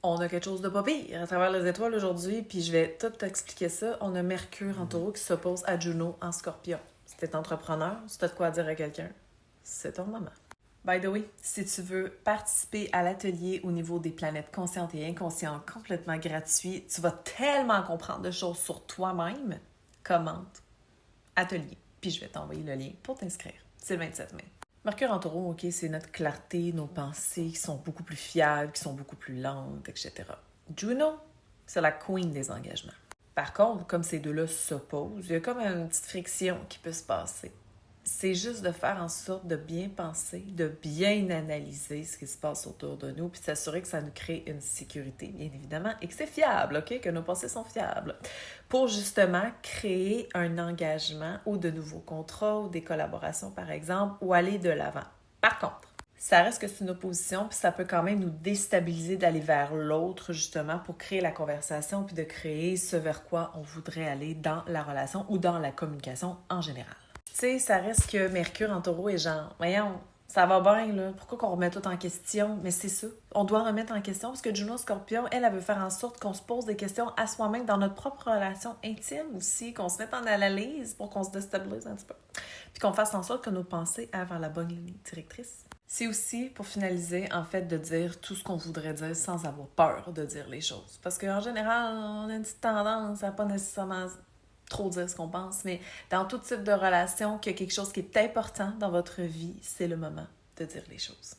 on a quelque chose de pas pire à travers les étoiles aujourd'hui, puis je vais tout t'expliquer ça. On a Mercure en Taureau qui s'oppose à Juno en Scorpion. Si t'es entrepreneur, si t'as de quoi dire à quelqu'un, c'est ton moment. By the way, si tu veux participer à l'atelier au niveau des planètes conscientes et inconscientes complètement gratuit, tu vas tellement comprendre de choses sur toi-même, commente atelier, puis je vais t'envoyer le lien pour t'inscrire. C'est le 27 mai. Mercure en Taureau, ok, c'est notre clarté, nos pensées qui sont beaucoup plus fiables, qui sont beaucoup plus lentes, etc. Juno, c'est la queen des engagements. Par contre, comme ces deux-là s'opposent, il y a comme une petite friction qui peut se passer. C'est juste de faire en sorte de bien penser, de bien analyser ce qui se passe autour de nous, puis de s'assurer que ça nous crée une sécurité, bien évidemment, et que c'est fiable, ok? Que nos pensées sont fiables. Pour justement créer un engagement ou de nouveaux contrats ou des collaborations, par exemple, ou aller de l'avant. Par contre, ça reste que c'est une opposition, puis ça peut quand même nous déstabiliser d'aller vers l'autre, justement, pour créer la conversation, puis de créer ce vers quoi on voudrait aller dans la relation ou dans la communication en général. Tu sais, ça reste que Mercure en Taureau est genre, voyons, ça va bien, là. Pourquoi qu'on remet tout en question? Mais c'est ça. On doit remettre en question parce que Juno Scorpion, elle veut faire en sorte qu'on se pose des questions à soi-même dans notre propre relation intime aussi, qu'on se mette en analyse pour qu'on se déstabilise un petit peu. Puis qu'on fasse en sorte que nos pensées aillent vers la bonne ligne directrice. C'est aussi, pour finaliser, en fait, de dire tout ce qu'on voudrait dire sans avoir peur de dire les choses. Parce qu'en général, on a une petite tendance à pas nécessairement trop dire ce qu'on pense, mais dans tout type de relation, qu'il y a quelque chose qui est important dans votre vie, c'est le moment de dire les choses.